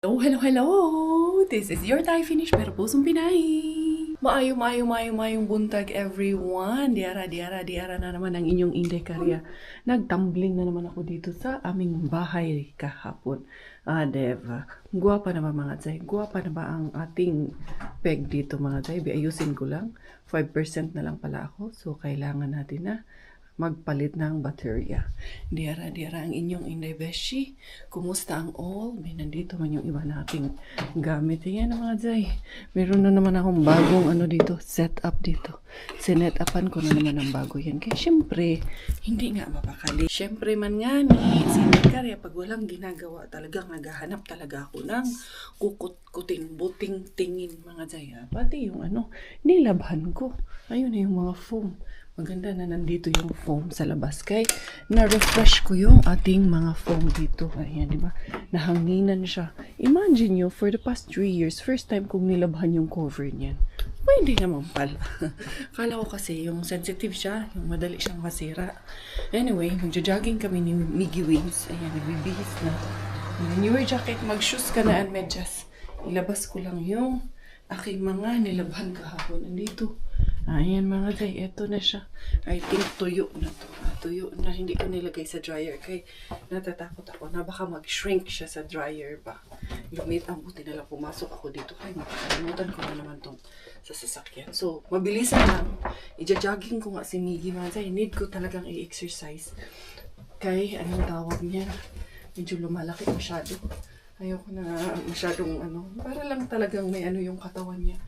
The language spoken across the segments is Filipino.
Hello, hello, hello! This is your Thai finish pero pusong Pinay. Maayong buntag everyone. Diara na naman ang inyong Inday Karya. Nagtumbling na naman ako dito sa aming bahay kahapon. Deva. Guwapa na ba mga Zay? Guwapa na ba ang ating peg dito mga Zay? Ayusin ko lang. 5% na lang pala ako. So kailangan natin na magpalit ng baterya. Diara ang inyong Inday Beshi. Kumusta ang all? May nandito man yung iba nating gamit. Ayan mga Zay. Meron na naman akong bagong setup dito. Sinet-upan ko na naman ang bago yan. Kaya syempre, hindi nga mapakali. Syempre man nga ni, kaya pag walang ginagawa talagang naghahanap talaga ako ng kukut-kuting, buting-tingin mga Zay. Pati yung nilabhan ko. Ayun na yung mga foam. Maganda na nandito yung foam sa labas. Kaya na-refresh ko yung ating mga foam dito. Ayan, di ba? Nahanginan siya. Imagine nyo, for the past 3 years, first time kong nilabhan yung cover niyan. Pwede naman pala. Kala ko kasi yung sensitive siya, yung madali siyang masira. Anyway, magja-jogging kami ni Miggy Wings. Ayan, nagbibihis na. Newer jacket, mag-shoes ka na and medyas. Ilabas ko lang yung aking mga nilabhan kahapon. Nandito. Ayan mga Zay, eto na siya. I think tuyo na to. Tuyo na, hindi ko nilagay sa dryer. Kaya natatakot ako na baka mag-shrink siya sa dryer ba. Lumit ang buti na lang pumasok ako dito. Kaya makakalimutan ko na naman tong sa sasakyan. So, mabilisan lang. Ija-jogging ko nga si Miggy mga Zay. Need ko talagang i-exercise. Kaya, anong tawag niya? Medyo lumalaki masyado. Ayoko na masyadong para lang talagang may yung katawan niya.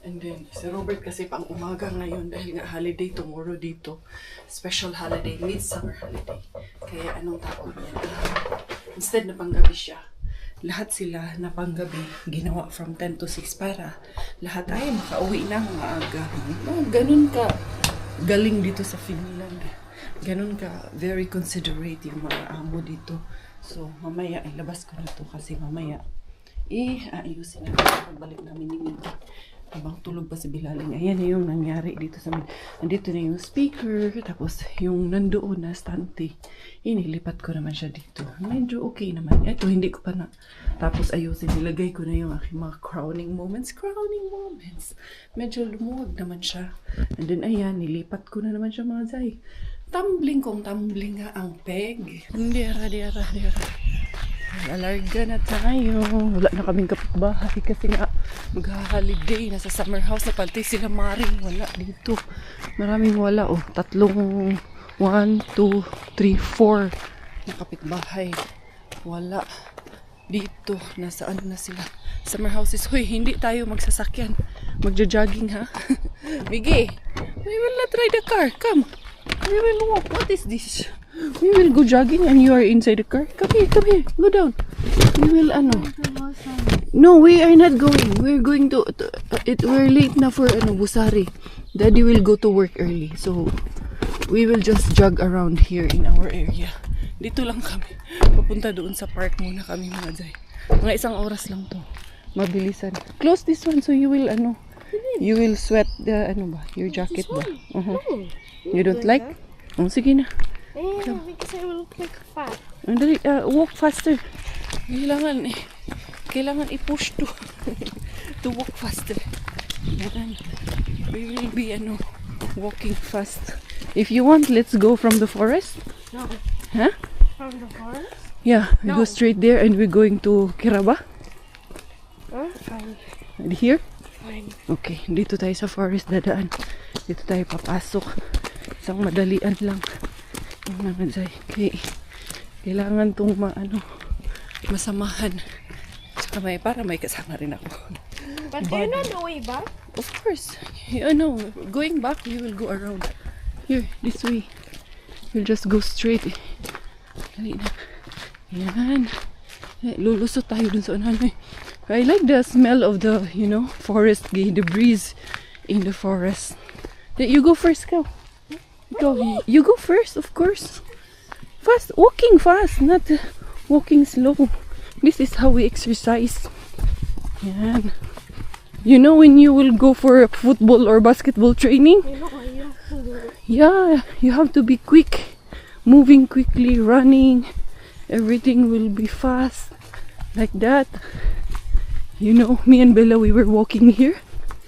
And then, si Robert kasi pang umaga ngayon dahil nga holiday tomorrow dito. Special holiday, midsummer holiday. Kaya anong tawag niya? Instead na panggabi siya, lahat sila na panggabi ginawa from 10 to 6 para lahat ay makauwi ng maaga. Ganun ka galing dito sa Finland. Ganun ka very considerate yung mga amo dito. So, mamaya ilabas ko na to kasi mamaya aayusin natin pagbalik namin ni Miggy. Habang tulog pa si Bilaling. Ayan na yung nangyari dito sa amin. Nandito na yung speaker. Tapos yung nandoon na stante. Inilipat ko naman siya dito. Medyo okay naman. Ito hindi ko pa na. Tapos ayusin. Nilagay ko na yung aking mga crowning moments. Medyo lumuwag naman siya. And then ayan, nilipat ko na naman siya mga Zay. Tumbling nga ang peg. Diara. Alarga na tayo. Wala na kaming kapitbahay kasi nga mag-holiday. Nasa summer house na pati sila Maring. Wala dito. Maraming wala. Tatlong 1, 2, 3, 4 na kapitbahay. Wala dito. Nasaan na sila? Summer houses. Hoy, hindi tayo magsasakyan. Magja-jogging ha? Miggy, we will not ride the car. Come. We will walk. What is this? We will go jogging and you are inside the car. Come here. Go down. We will No, we are not going. We're going to we're late na for Busari. Daddy will go to work early. So we will just jog around here in our area. Dito lang kami. Papunta doon sa park muna kami mga Zay. Mga 1 oras lang to. Mabilisan. Close this one so you will you will sweat the your jacket ba? You don't like? Sige na. Because I will click fast. Walk faster. Kailangan i-push to walk faster. We will be walking fast. If you want, let's go from the forest. No. Huh? From the forest? Yeah, we go straight there and we're going to Kiraba. Fine. Here? Fine. Okay, dito tayo sa forest dadaan. Dito tayo papasok. Isang madalian lang. Okay. Kailangan tong masamahan. Saka para may kasama rin ako. But do you know the way back? Of course. Going back, we will go around. Here, this way. We'll just go straight. Dali na. Yan. Lulusot tayo dun sa I like the smell of the, forest, the breeze in the forest. You go first, go. You go first, of course. Fast, walking fast, not walking slow. This is how we exercise. Yan. You know when you will go for football or basketball training? You know what you have to do. Yeah, you have to be quick. Moving quickly, running. Everything will be fast. Like that. You know, me and Bella, we were walking here.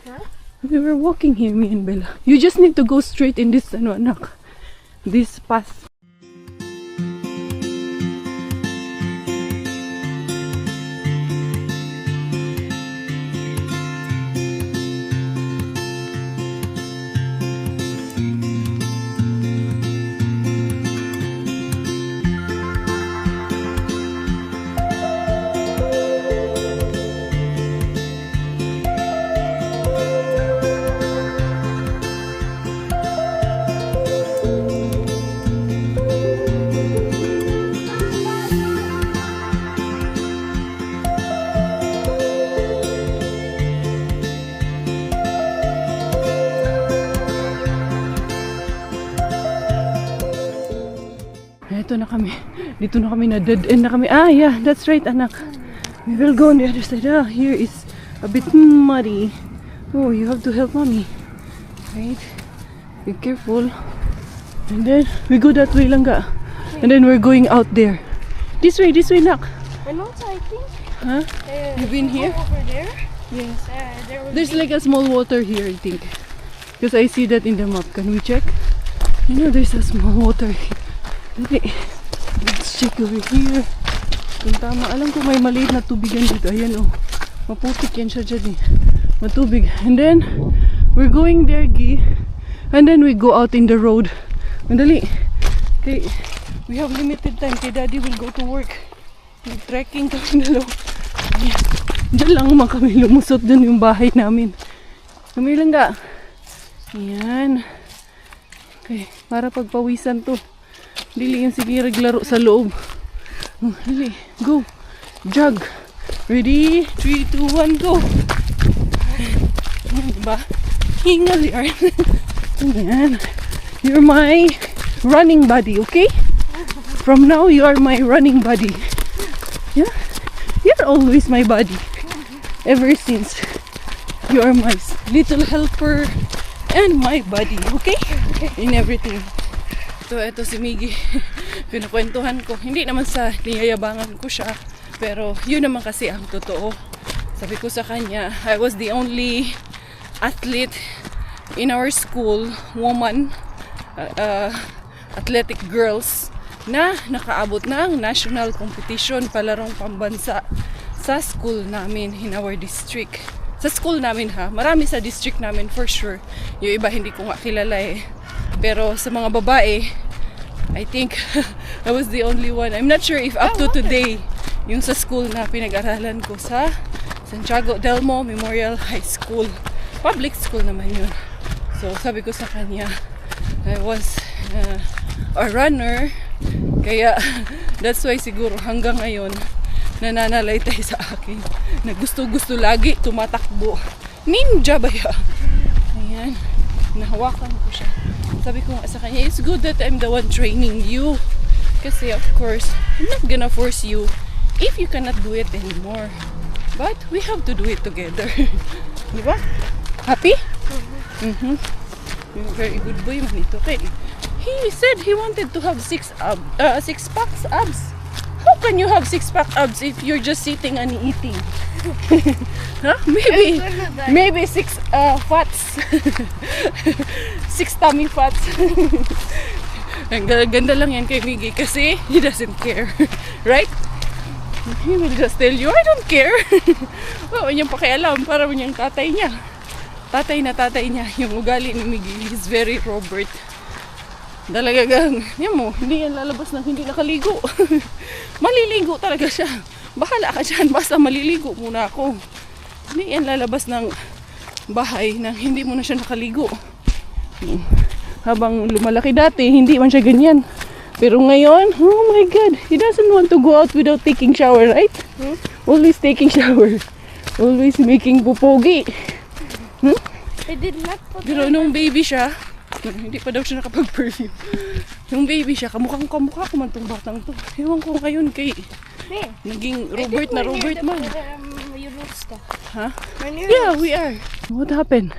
Huh? We were walking here, me and Bella. You just need to go straight in this, ano, anak. This path. Ito na kami. Dito na kami na dead end na kami. Ah, yeah, that's right, anak. We will go on the other side. Ah, here is a bit muddy. Oh, you have to help mommy. Right? Be careful. And then we go that way lang ga. And then we're going out there. This way, nak. I know, so I think. Huh? You've been here? Over there. Yes. There will There's be like a small water here, I think. Because I see that in the map. Can we check? You know, there's a small water here. Dali. Let's check over here. Kung tama. Alam ko may maliit na tubigan dito. Ayan oh. Maputik yan siya dyan eh. Matubig. And then, we're going there, Gi. And then we go out in the road. Madali. Okay. We have limited time. Kay Daddy will go to work. Trekking kami na lang. Ayan. Diyan lang naman kami lumusot. Dyan yung bahay namin. Kami lang ga. Ayan. Okay. Para pagpawisan to. Dili yan sige naglaro sa loob. Oh, dili. Go. Jog. Ready? 3, 2, 1, go. Ayan, diba? Hingal yan. Ayan. You're my running buddy, okay? From now, you are my running buddy. Yeah? You're always my buddy. Ever since. You are my little helper and my buddy, okay? In everything. Ito si Miggy. Pinakwentuhan ko. Hindi naman sa niyayabangan ko siya. Pero yun naman kasi ang totoo. Sabi ko sa kanya, I was the only athlete in our school, woman, athletic girls, na nakaabot ng national competition, palarong pambansa sa school namin in our district. Sa school namin ha, marami sa district namin for sure. Yung iba hindi ko nga kilala eh. Pero sa mga babae, I think I was the only one. I'm not sure if up to today, yung sa school na pinag-aralan ko sa Santiago Delmo Memorial High School. Public school naman yun. So sabi ko sa kanya, I was a runner. Kaya that's why siguro hanggang ngayon, nananalaytay sa akin na gusto lagi tumatakbo. Ninja ba ya? Ayan. Nahawakan ko siya. Sabi ko nga sa kanya, it's good that I'm the one training you. Kasi of course, I'm not gonna force you if you cannot do it anymore. But we have to do it together. Diba? Happy? Mm-hmm. You're a very good boy man ito. Okay. He said he wanted to have six packs abs. How can you have 6-pack abs if you're just sitting and eating? Huh? Maybe 6 fats. 6 tummy fats. Ang ganda lang yan kay Miggy kasi he doesn't care. Right? He will just tell you, I don't care. Wala niyang pakialam para niyang tatay niya. Tatay niya. Yung ugali ni Miggy is very Robert. Talagang, yan mo, hindi yan lalabas ng hindi nakaligo. Maliligo talaga siya. Bahala ka dyan, basta maliligo muna ako. Hindi yan lalabas ng bahay na hindi mo na siya nakaligo. Habang lumalaki dati, hindi man siya ganyan. Pero ngayon, oh my God, he doesn't want to go out without taking shower, right? Always taking shower. Always making pupogi. I did not put Pero nung baby siya, hindi pa daw siya nakapag-perfume. Nung baby siya, kamukha ko man tong batang to. Ewan ko ngayon kay naging Robert na Robert man. You lost that. Ha? Yeah, we are. What happened?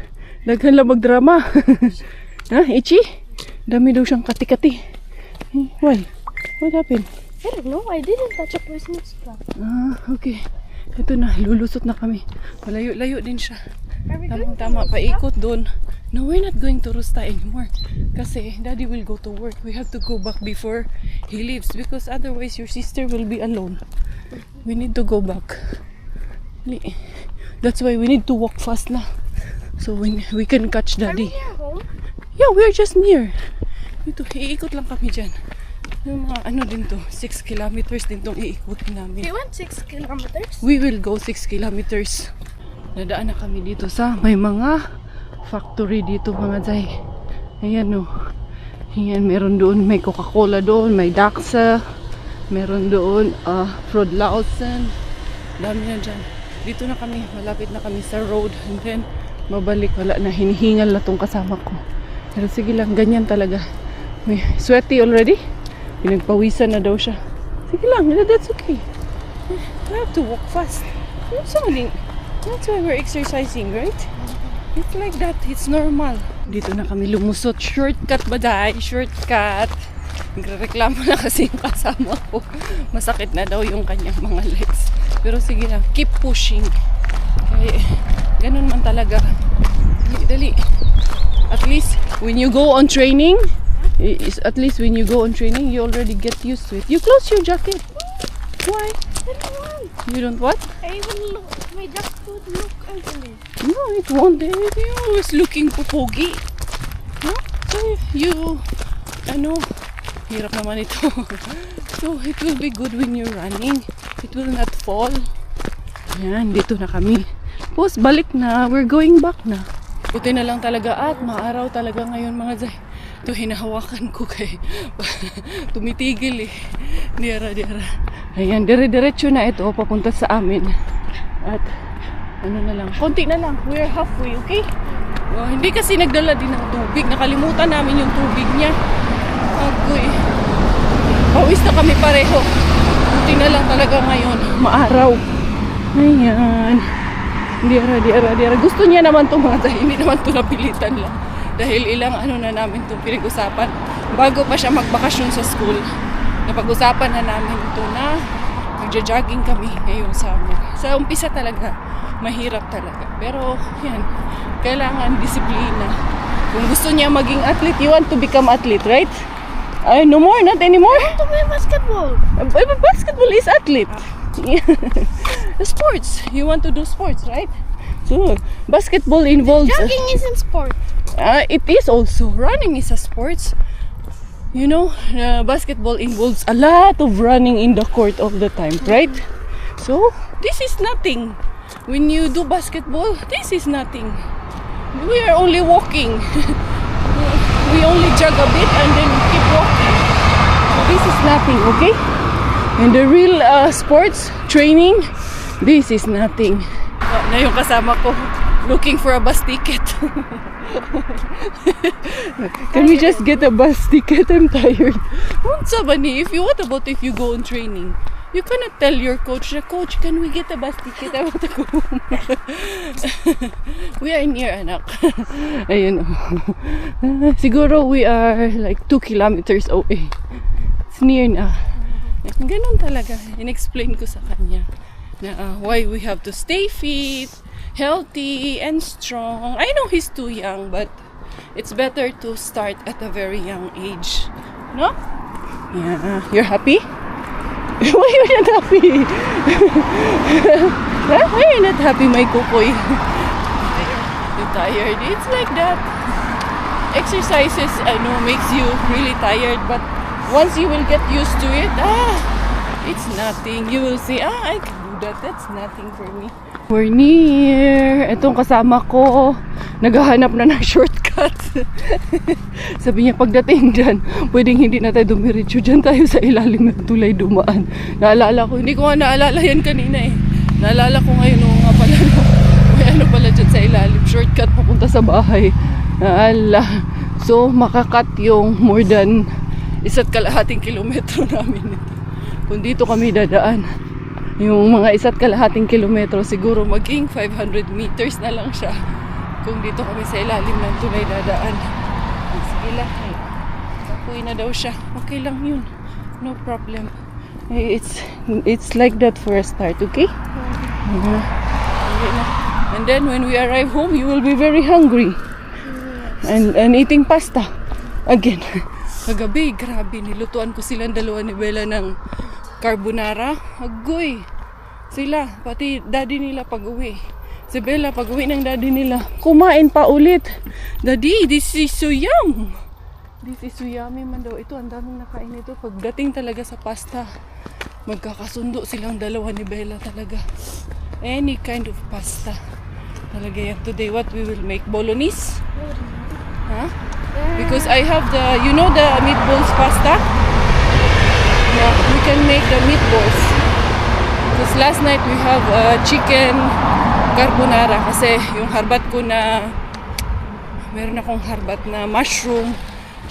Daghan lang magdrama. Ha? Ichi? Dami daw siyang kati-kati. Why? What happened? I don't know. I didn't touch a poisonous plant. Okay. Ito na, lulusot na kami. Malayo-layo din siya. Are we going Tamang-tama, to Rusta? paikot doon. No, we're not going to Rusta anymore. Kasi Daddy will go to work. We have to go back before he leaves because otherwise your sister will be alone. We need to go back. That's why we need to walk fast na. So we can catch Are we Daddy. near home? Yeah, we're just near. Ito, iikot lang kami dyan. Yung mga ano din to, 6 kilometers din tong iikot namin. We went 6 kilometers. We will go 6 kilometers. Nadaan na kami dito sa may mga factory dito mga Zay. Ayan o. Ayan, meron doon, may Coca-Cola doon, may Daxa. Meron doon, Froid Lawson. Dami na dyan. Dito na kami, malapit na kami sa road. And then, mabalik, wala na, hinihingal na tong kasama ko. Pero sige lang, ganyan talaga. May sweaty already. Pinagpawisan na daw siya. Sige lang, that's okay. We have to walk fast. That's why we're exercising, right? It's like that. It's normal. Dito na kami lumusot. Shortcut ba dahil? Shortcut. Nagreklamo na kasi yung kasama ko. Masakit na daw yung kanyang mga legs. Pero sige lang. Keep pushing. Kaya, ganun man talaga. Dali. At least, when you go on training, you already get used to it. You close your jacket. Why? I don't want. You don't what? I even look. My jacket would look ugly. No, it won't. You're always looking popogi. No? So if you, hirap naman ito. So it will be good when you're running. It will not fall. Yan, dito na kami. Tapos balik na. We're going back na. Buti na lang talaga at maaraw talaga ngayon mga Zay. Ito hinahawakan ko kay tumitigil eh. Diara. Ayan, dire-diretso na ito papunta sa amin. At ano na lang, konti na lang. We're halfway, okay? Hindi kasi nagdala din ng tubig. Nakalimutan namin yung tubig niya. Agoy. Pawis na kami pareho. Buti na lang talaga ngayon. Maaraw. Ayan. Diara. Gusto niya naman ito mga dahil hindi naman ito napilitan lang. Dahil ilang na namin itong pinag-usapan. Bago pa siya magbakasyon sa school, napag-usapan na namin ito na magja-jogging kami ngayong summer. Sa umpisa talaga, mahirap talaga. Pero yan, kailangan disiplina. Kung gusto niya maging athlete, you want to become athlete, right? No more, not anymore. I want to play basketball. Basketball is athlete. Sports. You want to do sports, right? So, basketball involves... Jogging isn't sport. It is also. Running is a sports. You know, basketball involves a lot of running in the court all the time, right? So, this is nothing. When you do basketball, this is nothing. We are only walking. We only jog a bit and then keep walking. So, this is nothing, okay? And the real sports training, this is nothing. Na yung kasama ko, looking for a bus ticket. Can we just get a bus ticket? I'm tired. What about if you go on training? You cannot tell your coach, Coach, can we get a bus ticket? I want to go home. We are near, anak. Ayun. Siguro we are like 2 kilometers away. It's near na. Ganun talaga. In-explain ko sa kanya na why we have to stay fit, healthy, and strong. I know he's too young, but it's better to start at a very young age. No? Yeah. You're happy? Why you're not happy? Huh? Why you're not happy, my kukoy? You're tired. It's like that. Exercises, I know, makes you really tired, but once you will get used to it, it's nothing. You will say, I can do that. That's nothing for me. We're near. Itong kasama ko, naghahanap na ng shortcut. Sabi niya, pagdating dyan, pwedeng hindi na tayo dumiretso. Dyan tayo sa ilalim ng tulay dumaan. Naalala ko, hindi ko nga naalala yan kanina eh. Naalala ko ngayon, nga pala, no? May ano pala dyan sa ilalim. Shortcut papunta sa bahay. Naala. So, makakat yung more than 1.5 kilometro namin ito. Kung dito kami dadaan, yung mga 1.5 kilometro, siguro maging 500 meters na lang siya. Kung dito kami sa ilalim ng tulay dadaan. Sige lang. Uwi na daw siya. Okay lang yun. No problem. It's like that for a start, okay? And then when we arrive home, you will be very hungry. And eating pasta. Again. Kagabi, grabe, nilutuan ko silang dalawa ni Bella ng carbonara. Agoy. Sila, pati daddy nila pag-uwi. Si Bella, pag-uwi ng daddy nila, kumain pa ulit. Daddy, this is so yum. This is so yummy man daw. Ito, ang daming nakain ito. Pagdating talaga sa pasta, magkakasundo silang dalawa ni Bella talaga. Any kind of pasta. Talaga yan. Today, what we will make? Bolognese? Huh? Because I have the, you know the meatballs pasta? Yeah, we can make the meatballs. Because last night we have chicken carbonara. Kasi yung harbat ko na, meron akong harbat na mushroom,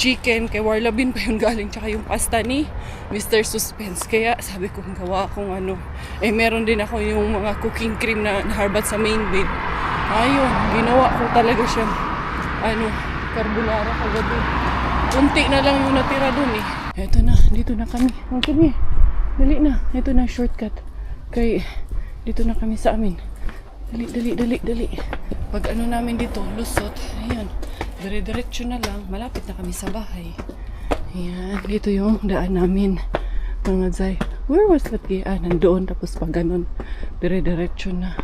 chicken, kay Warlabin pa yun galing, tsaka yung pasta ni Mr. Suspense. Kaya sabi ko, gawa akong ano. Eh, meron din ako yung mga cooking cream na harbat sa main bed. Ayun, ginawa ko talaga siya. Ano, carbonara kagabi. Kunti na lang yung natira dun eh. Eto na, dito na kami. Oh, kami. Dali na. Eto na, shortcut. Kay, dito na kami sa amin. Dali. Pag ano namin dito, lusot. Ayan. Dire-diretso na lang. Malapit na kami sa bahay. Ayan. Dito yung daan namin. Mga Zay. Where was that kaya? Nandoon. Tapos pag ganun, dire-diretso na.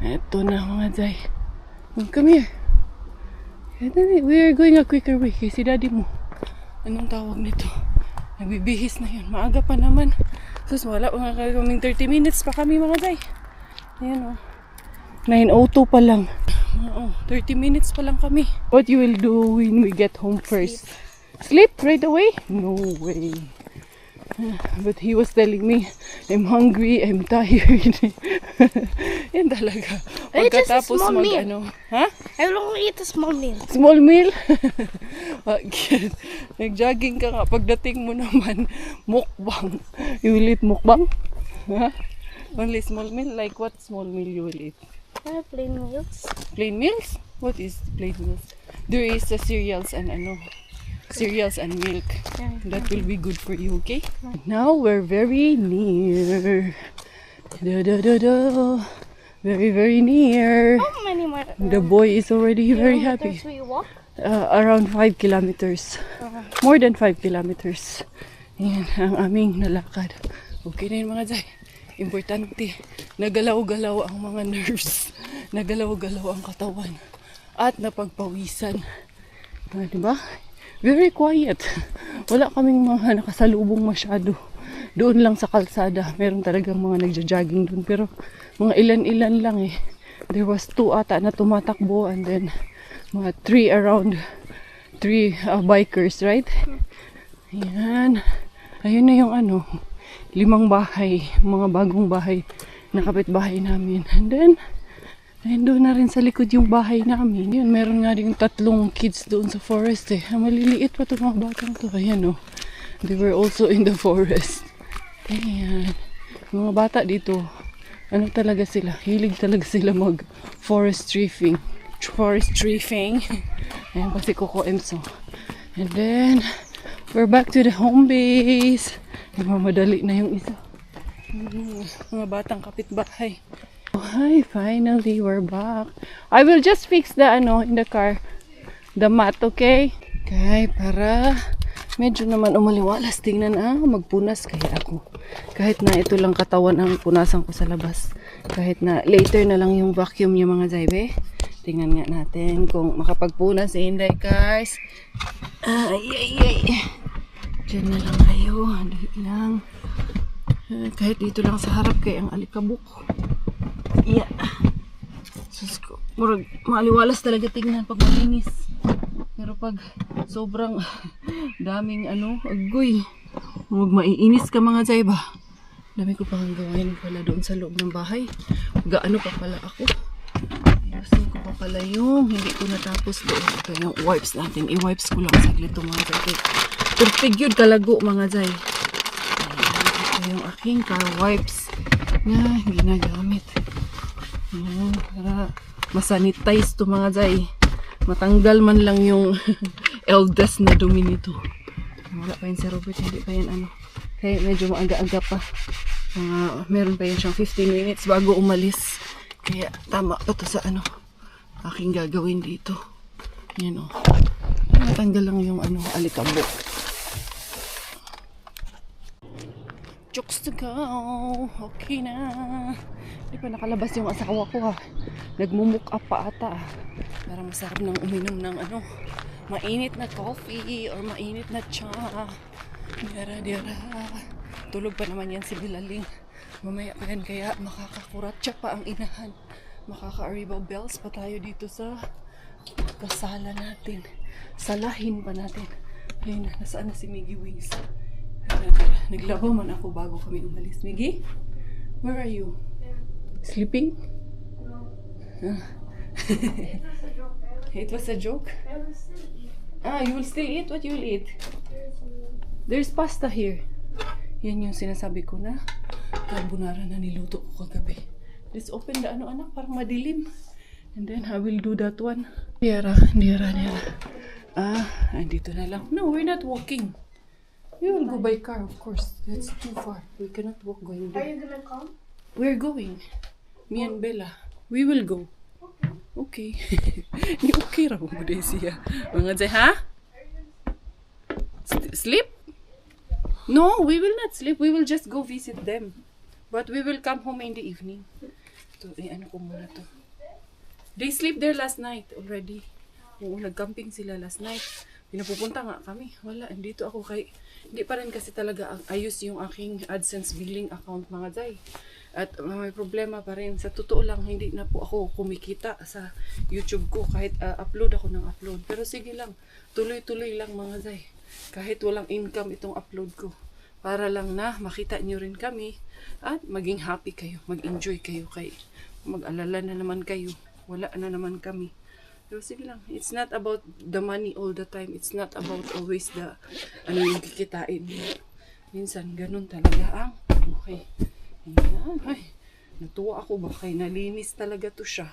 Eto na mga Zay. Come here. We are going a quicker way. Kasi si daddy mo. Anong tawag nito? Nagbibihis na yun. Maaga pa naman. Sus, wala mga kaming 30 minutes pa kami mga Zay. Ayan o. 9:02 pa lang. Oo, 30 minutes pa lang kami. What you will do when we get home first? Sleep right away? No way. But he was telling me, I'm hungry, I'm tired. Yan talaga. Pagkatapos ano, ha? I will only eat a small meal. Small meal? Nag-jogging ka nga. Pagdating mo naman, mukbang. You will eat mukbang? Ha? Only small meal? Like what small meal you will eat? Plain meals. Plain meals? What is plain meals? There is cereals and cereals and milk. That will be good for you, okay? Now we're very near. Very, very near. How many more? The boy is already very happy. We walk? Around 5 kilometers. More than 5 kilometers. Yan ang aming nalakad. Okay na yun mga Zay. Importante, nagalaw-galaw ang mga nerves. Nagalaw-galaw ang katawan. At napagpawisan. Diba? Very quiet. Wala kaming mga nakasalubong masyado. Doon lang sa kalsada. Meron talagang mga nagja-jogging doon. Pero mga ilan-ilan lang eh. There was 2 ata na tumatakbo. And then mga 3 around. 3 bikers, right? Ayan. Ayun na yung ano. 5 bahay. Mga bagong bahay. Na kapitbahay namin. And then, ayun doon na rin sa likod yung bahay namin. Yun, meron nga din 3 kids doon sa forest eh. Maliliit pa itong mga batang to. Ayan oh. They were also in the forest. Ayan. Mga bata dito, ano talaga sila? Hilig talaga sila mag forest tripping. Ayan pa si Coco Emso. And then, we're back to the home base. Mamadali na yung isa. Mga batang kapitbahay. Oh, hi, finally we're back. I will just fix the in the car. The mat, okay? Okay, para medyo naman umaliwalas. Tingnan magpunas kaya ako. Kahit na ito lang katawan ang punasan ko sa labas. Kahit na later na lang yung vacuum yung mga Zaybe. Tingnan nga natin kung makapagpunas si Inday Cars. Ay. Diyan na lang kayo. Dali lang. Kahit dito lang sa harap kay ang alikabok. Yeah. Sus ko. Maliwalas talaga tingnan pag malinis. Pero pag sobrang daming agoy. Huwag maiinis ka mga Zay ba? Dami ko pang gawin pala doon sa loob ng bahay. Gaano pa pala ako. Ayusin ko pa pala yung hindi ko natapos doon. Ito yung wipes natin. I-wipes ko lang saglit ito mga Zay. Perfect yun kalago mga Zay. Ito yung aking car wipes na ginagamit. Ayan, para masanitize to mga Zay. Matanggal man lang yung eldest na dumi nito. Wala pa yun si Robert, hindi pa yun Kaya medyo maaga-aga pa. Meron pa yan siyang 15 minutes bago umalis. Kaya tama pa to sa aking gagawin dito. Yan o. Natanggal lang yung alikabok. Jokes to go. Okay na. Hindi pa nakalabas yung asawa ko ha. Nagmumuk up pa ata. Para masarap nang uminom ng mainit na coffee or mainit na cha. Diyara. Tulog pa naman yan si Bilaling. Mamaya pa yan kaya makakakuratsa pa ang inahan. Makaka-arrival bells pa tayo dito sa kasala natin. Salahin pa natin. Ayun na, nasaan na si Miggy Wings? Naglabaw man ako bago kami umalis. Miggy? Where are you? Sleeping? No. It was a joke? You will still eat? What you will eat? There's pasta here. Yan yung sinasabi ko na carbonara na niluto ko kagabi. Let's open the anak, parang madilim. And then I will do that one. Diara. Andito na lang. No, we're not walking. We will go by car, of course. That's too far. We cannot walk going there. Are you gonna come? We're going. Me and Bella. We will go. Okay. Ni okay raw mo din siya. Mga dyan, ha? Sleep? No, we will not sleep. We will just go visit them. But we will come home in the evening. Ito, ko muna to. They sleep there last night already. Oo, nag-camping sila last night. Pinapupunta nga kami. Wala, andito ako hindi pa rin kasi talaga ayos yung aking AdSense billing account mga day. At may problema pa rin. Sa totoo lang, hindi na po ako kumikita sa YouTube ko kahit upload ako ng upload. Pero sige lang, tuloy-tuloy lang mga day. Kahit walang income itong upload ko. Para lang na makita nyo rin kami at maging happy kayo, mag-enjoy kayo mag-alala na naman kayo. Wala na naman kami. Pero sige lang, it's not about the money all the time. It's not about always the yung kikitain. Minsan, ganun talaga ang okay. Ayan, ay, natuwa ako ba kay nalinis talaga to siya.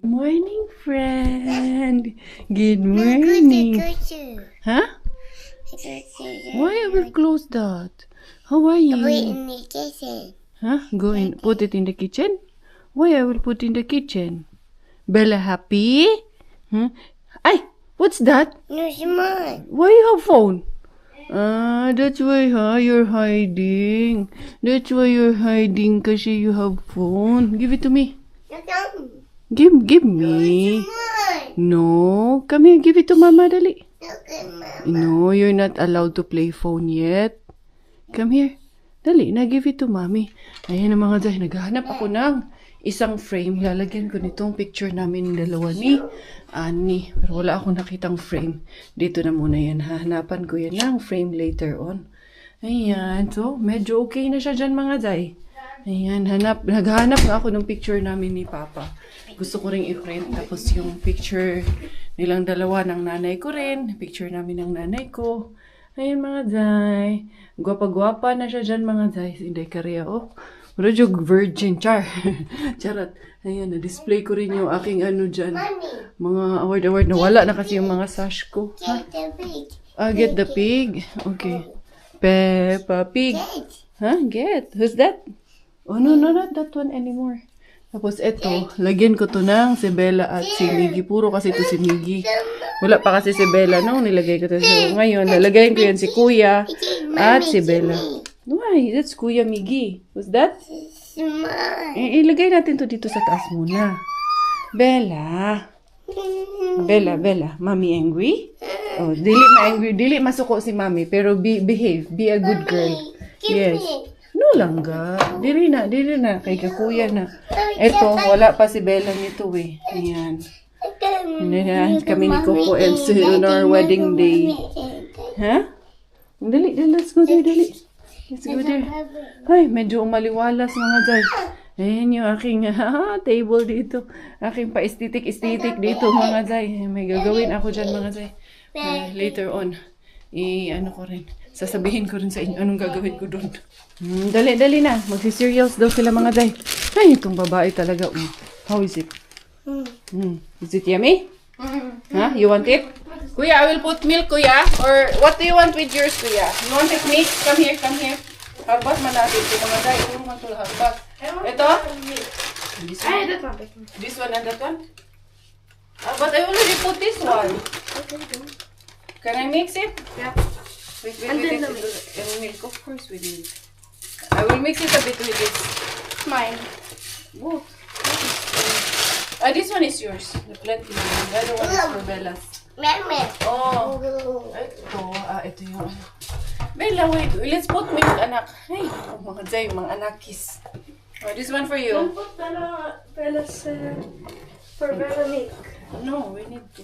Morning, friend. Good morning. Huh? Why I will close that? How are you? in the kitchen. Huh? Go in. Put it in the kitchen? Why I will put in the kitchen? Bella happy? Ay, what's that? No, it's mine. Why you have phone? That's why you're hiding. That's why you're hiding kasi you have phone. Give it to me. Give me. No, come here, give it to Mama, dali. No, you're not allowed to play phone yet. Come here. Dali, give it to Mommy. Ayan ang mga dahil, naghahanap ako ng isang frame. Lalagyan ko nitong picture namin dalawa ni Annie. Pero wala akong nakitang frame. Dito na muna yan. Hahanapan ko yan ng frame later on. Ayan. So, medyo okay na siya dyan mga dahil. Ayan, naghahanap nga ako ng picture namin ni Papa. Gusto ko rin i-print. Tapos yung picture nilang dalawa ng nanay ko rin. Picture namin ng nanay ko. Ayan mga day. Gwapa-gwapa na siya dyan mga day. Hindi kariya, oh. Wala yung virgin, char. Charot. Ayan, na-display ko rin yung aking dyan. Mga award-award. Nawala na kasi yung mga sash ko. Ha? Get the pig. Okay. Peppa Pig. Get. Who's that? Oh, no, not that one anymore. Tapos eto, lagyan ko to ng si Bella at si Miggy. Puro kasi to si Miggy. Wala pa kasi si Bella, no? Nilagay ko to. So, ngayon, lalagayin ko yan si Kuya at si Bella. Why? That's Kuya Miggy. What's that? Ilagay natin to dito sa taas muna. Bella. Bella. Mommy angry? Oh, dili ma-angry, dili masuko si mami, pero behave, be a good girl. Yes. No lang ga. Dili na. Kay kakuya na. Eto, wala pa si Bella nito eh. Ayan. Ayan, kami ni Coco Elsie on our wedding day. Ha? Dali, let's go there, dali. Let's go there. Ay, medyo umaliwalas mga dyan. Ayan yung aking table dito. Aking pa-aesthetic dito mga dyan. May gagawin ako dyan mga dyan. Later on, ano ko rin. Sasabihin ko rin sa inyo anong gagawin ko doon. Dali na. Magsi-cereals daw sila mga day. Ay, itong babae talaga. How is it? Is it yummy? Huh? You want it? Kuya, I will put milk, kuya. Or what do you want with yours, kuya? You want it mix? Come here. Harbat man natin ito mga day. Ito naman ito harbat. Ito? This one and that one? But I already put this one. Can I mix it? Yeah. Wait. Milk, of course we need. I will mix it a bit with this. Mine. What? This one is yours. The plenty. The other one is for Bella's. Meme. Oh. Ito yung ano. Bella, wait. Let's put milk, anak. Ay, mga Jay, mga anakis. This one for you. Don't put Bella's for Bella milk. No, we need to.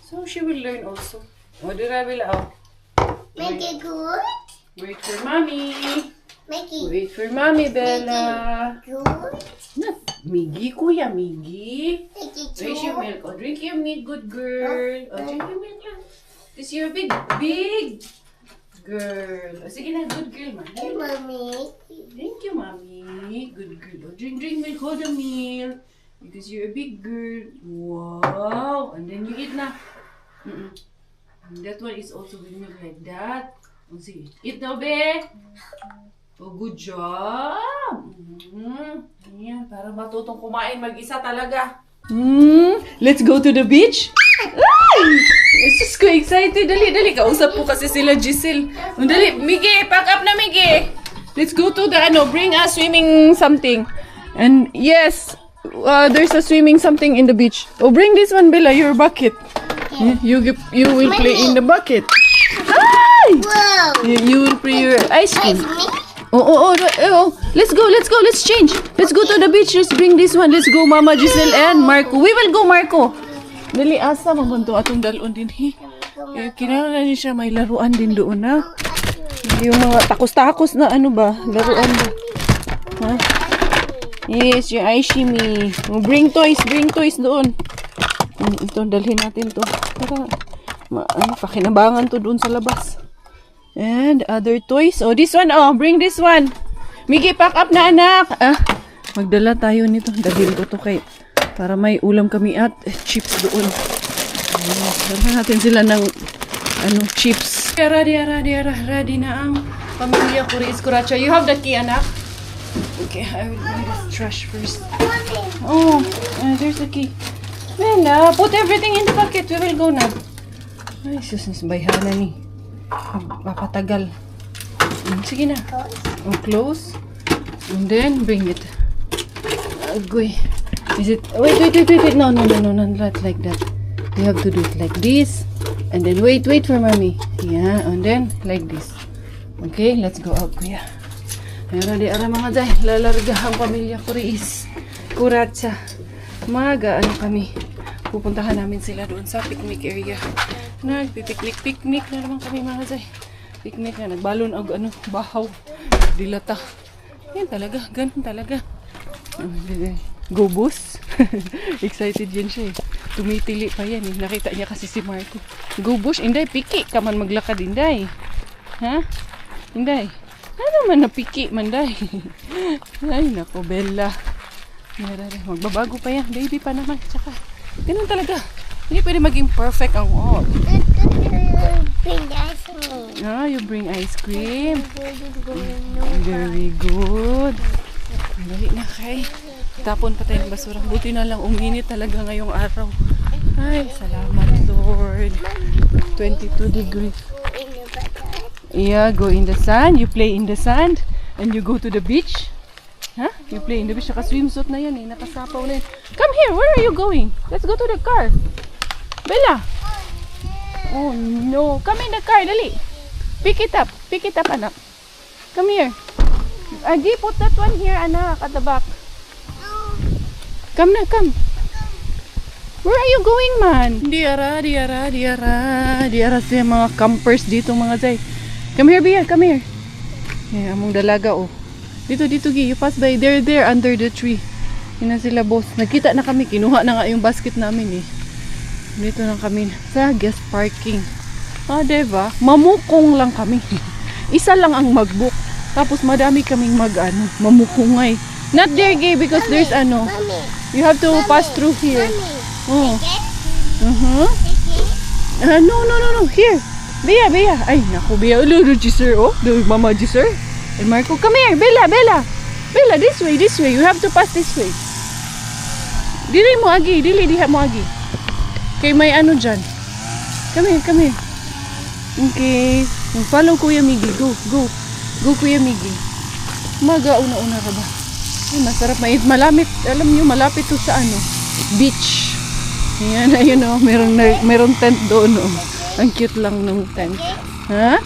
So she will learn also. Dira Bella, Make it good. Wait for mommy. Make it Wait for mommy, Bella. good. Not Miggy, kuya, Miggy. Make it Where's your good. milk? Drink your milk, good girl. Drink your milk lang. This your big girl. Sige na, good girl, man. Hey, mommy. Thank you, mommy. Good girl. Drink milk, hold the milk. Because you're a big girl. Wow. And then you eat na. That one is also with milk like that. See, eat now, be. Oh, good job. Ayan, para matutong kumain mag-isa talaga. Let's go to the beach. Ay! Sus ko excited. Dali. Kausap ko kasi sila Giselle. Dali, Miggy, pack up na Miggy. Let's go to the bring a swimming something. And yes, there's a swimming something in the beach. Oh, bring this one, Bella, your bucket. You will play in the bucket. Ay! Whoa. You will play your ice cream. Me? Oh, let's go, let's change. Let's go to the beach, let's bring this one. Let's go, Mama Giselle and Marco. We will go, Marco. Dali, asa, mamunto atong dalon din, kinala niya siya, may laruan din doon, ha? Yung mga takos-takos na ano ba, laruan ba? Ha? Yes, yung Aishimi. Bring toys doon. Ito, dalhin natin to. Para, pakinabangan to doon sa labas. And other toys. Oh, this one. Oh, bring this one. Miggy, pack up na anak. Magdala tayo nito. Dalhin ko to kay para may ulam kami at chips doon. Dala natin sila ng chips. Ready na ang pamilya Kuris Kuracha. You have the key, anak? Okay, I will bring this trash first. Oh, there's the key. Bella, put everything in the bucket. We will go now. Ay, sus, bayhana ni. Papatagal. Sige na. Close. And then bring it. Agoy. Is it? Wait. No, not like that. You have to do it like this. And then wait for mommy. Yeah, and then like this. Okay, let's go out, kuya. Meron di ara mga day. Lalarga ang pamilya Kuris Kuracha. Kami. Pupuntahan namin sila doon sa picnic area. Nagpipiknik na naman kami mga day. Picnic na, nagbalon og bahaw. Dilata. Yan talaga, ganun talaga. Gobos. Excited yan siya eh. Tumitili pa yan eh. Nakita niya kasi si Marco. Gobos, Inday, piki ka man maglakad, Inday. Ha? Inday. Ano man napiki, Manday. Ay, nako, Bella. Magbabago pa yan. Baby pa naman. Tsaka, ganun talaga. Hindi pwede maging perfect ang all. Bring ice cream. You bring ice cream. Very good. Dali na kay. Tapon pa tayo ng basura. Buti na lang uminit talaga ngayong araw. Ay, salamat Lord. 22 degrees. Yeah, go in the sand. You play in the sand. And you go to the beach. Huh? You play in the beach. Naka-swimsuit na yan eh. Nakasapaw na yan. Come here. Where are you going? Let's go to the car. Bella. Oh no. Come in the car, dali. Pick it up. Pick it up, anak. Come here. Agi, put that one here, anak, at the back. Come na, come. Where are you going, man? Diara siya mga campers dito, mga zay. Come here, Bia, come here. Yeah, among dalaga, oh. Dito, Gi, you pass by. They're there under the tree. Yun na sila, boss. Nagkita na kami, kinuha na nga yung basket namin, eh. Dito na kami sa guest parking. Diba? Mamukong lang kami. Isa lang ang mag-book. Tapos madami kaming mamukungay. Not there, Gay, because there's you have to pass through here. Oh. No. Here. Bea. Ay, naku, Bea. Lulu, Gisir, oh. Mama Gisir. And Marco, come here. Bella. Bella, this way. You have to pass this way. Dili diha mo agi. Kay may dyan. Come here. Okay. Follow Kuya Miggy. Go, Kuya Miggy. Una ka ba? Ay, masarap. Malamit. Alam niyo, malapit to sa beach. Ayan, ayun oh. Meron tent doon oh. Ang cute lang ng tent. Ha?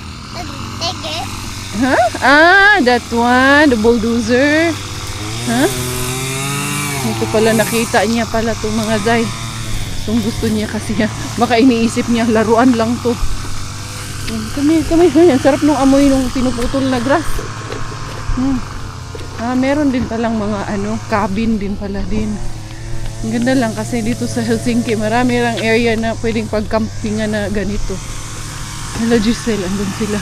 That one. The bulldozer. Ha? Ito pala, nakita niya pala to mga zay. Itong gusto niya kasi baka iniisip niya, laruan lang to. Kami. Ang sarap nung amoy nung pinuputol na grass. Meron din palang mga cabin din pala din. Ang ganda lang kasi dito sa Helsinki, marami lang area na pwedeng pagkampingan na ganito. Hello Giselle, andun sila.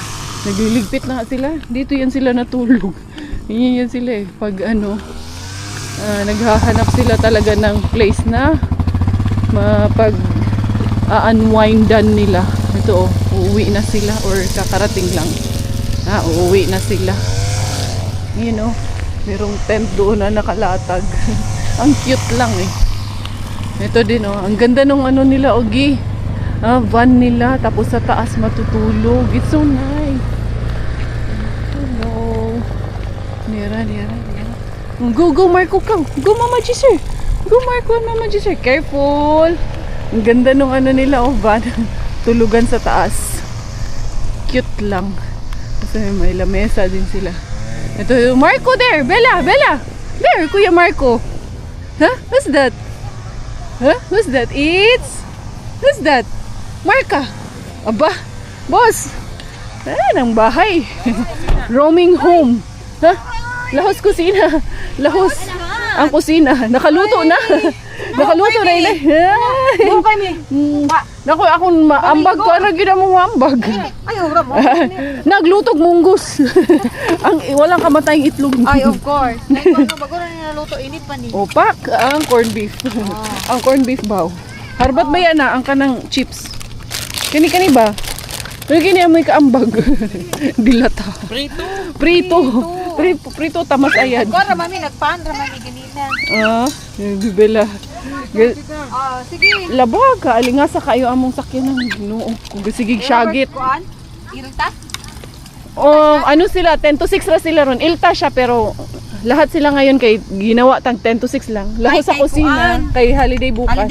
Nagliligpit na nga sila. Dito yan sila natulog. Yan sila eh. Pag naghahanap sila talaga ng place na unwindan nila. Ito uuwi na sila or kakarating lang. Uuwi na sila. Merong tent doon na nakalatag. Ang cute lang eh. Ito din oh, ang ganda nung nila, Ogi. Van nila, tapos sa taas matutulog. It's so nice. Hello. Nira. Go Marco, come. Go Mama Gisir. Go Marco and Mama Gisir. Careful. Ang ganda nung nila, van. Tulugan sa taas. Cute lang. Kasi may lamesa din sila. Ito, Marco there. Bella. There, Kuya Marco. Who's that? Who's that? Who's that? Marka. Aba, boss. Ang bahay. Roaming home. Lahos kusina. Lahos. Ang kusina. Nakaluto na. Nakaluto na ila. Naku, akong maambag ko. Ano gina mo maambag? Naglutog munggus. Walang kamatayang itlog. Ay, of course. Bago na nilaluto, init pa ni. Opak, ang corned beef. Ang corned beef baw. Harbat ba yan ang kanang chips? Kani ba? Kani amoy kaambag. Dilata. Prito tamas ayan. Kora mami, nagpan, mami ganina. Bibela. Sige. Labag ka, alingasa kayo among sakyan ng Ginoo. Kung sigig syagit. Ilta? Sila, 10 to 6 ra sila ron. Ilta siya pero lahat sila ngayon kay ginawa tang 10 to 6 lang. Lahat sa kusina kay holiday bukas.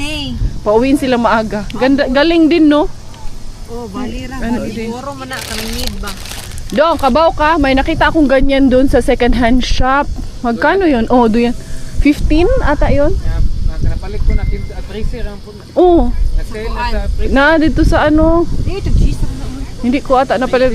Pauwiin sila maaga. Ganda, galing din no? Balira. Siguro man na kanang need ba? Doon, kabaw ka. May nakita akong ganyan doon sa second hand shop. Magkano yun? Doon yan. 15 ata yun? Napalit ko na freezer ang puno. Nag-sale na sa Na freezer. dito sa Dito, Jesus. hindi ko ata napalit.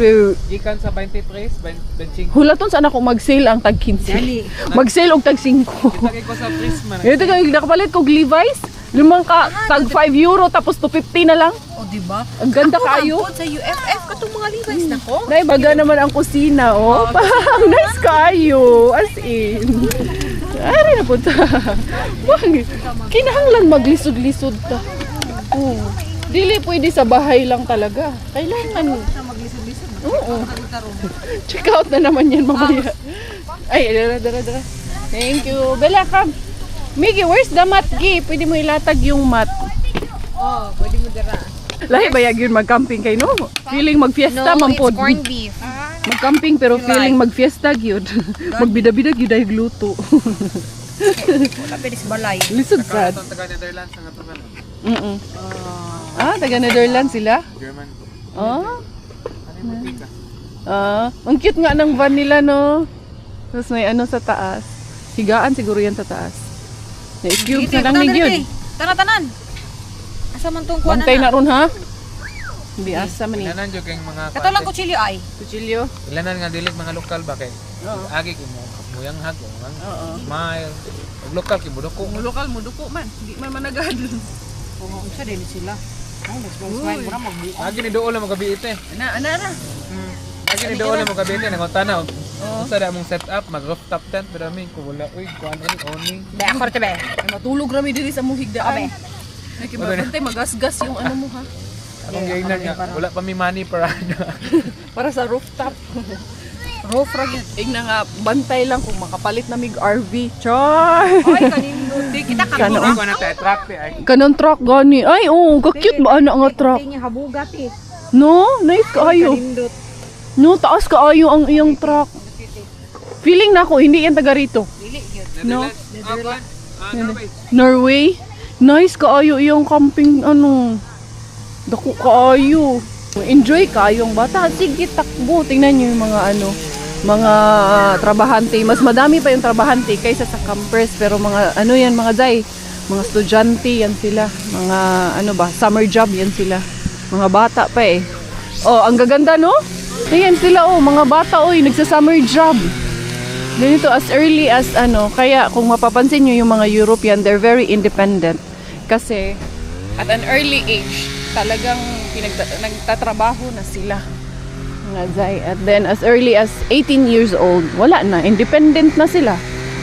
Gikan sa 20 price, 25. Hulaton saan ako mag-sale ang tag 15. Mag-sale og tag 5. Itagay ko sa freeze man. Ito kay nakapalit kog Levi's. Limang tag 5 euro tapos 250 na lang. Diba? Ang ganda kayo. Sa UFF katong mga Levi's nako. Naibaga naman ang kusina, oh. Parang nice kayo. As in. Ari na punta. Kinahanglan maglisod-lisod ta. Dili pwede sa bahay lang talaga. Kailangan. Maglisod-lisod. Oo. Check out na naman yan mamaya. Ay, dara. Thank you. Bella, come. Miggy, where's the mat, Gi? Pwede mo ilatag yung mat. Pwede mo dira. Lahi bayag yun mag-camping kayo, no? Feeling mag-fiesta, mampod. corned beef. Mag-camping pero feeling mag-fiesta gyud. Magbida-bida gyud ay gluto. Wala pwede sa balay. Lisod sad. Taga Netherlands ang atuban. Ah, taga Netherlands sila? German. Oh. Ano yung mantika? Ang cute nga ng van nila, no? Tapos may ano sa taas. Higaan siguro yan sa taas. May cubes na lang ni yun. Tanan. Asa man tong kuan Bantay na ron, ha? Hindi asa man eh. Ilanan dyan kayong mga Kato lang kutsilyo ay. Kutsilyo? Ilanan nga dilig mga lokal ba kay? Oo. Agi kay mo muyang hag, muyang Oo. smile. Ug lokal kay budoko. Kung lokal mo, duko man. Hindi man managad. Oo, isa din sila. Ay, mas smile mo na magbuo. Agi ni doon lang magabi ite. Ana. Agi ni doon lang magabi ite nang tanaw. Usa da mong setup mag rooftop tent pero mi ko wala uy kuan ani owning. Be, ako rito be. Ay, matulog rami diri sa mong higdaan. Nakibabantay, magasgas yung ano mo, ha? Akong giingnan nga wala pa mi money para ano. Para sa rooftop. Roof rag yun. Igna nga, bantay lang kung makapalit na mig RV. Char! Oy, kanino. Di kita Kano? Ako na attract ay. Kanang truck gani. Ay, oo, ka-cute ba ana nga truck? Tingin habugat eh. No, nice kaayo. Kanindot. No, taas kaayo ang iyang truck. Feeling na ako, hindi yan taga rito. Dili yun. No? Norway. Norway? Nice kaayo iyong camping, ano. Dako kaayo. Enjoy kayong bata. Sige, takbo. Tingnan nyo yung mga ano, mga trabahante. Mas madami pa yung trabahante kaysa sa campers. Pero mga ano yan, mga day, mga estudyante yan sila. Mga ano ba, summer job yan sila. Mga bata pa eh. Oh, ang gaganda no? Ayan sila oh, mga bata oh, nagsa-summer job. Ganito as early as ano, kaya kung mapapansin nyo yung mga European, they're very independent. Kasi at an early age, talagang nagtatrabaho na sila. Mga zay. At then as early as 18 years old, wala na, independent na sila.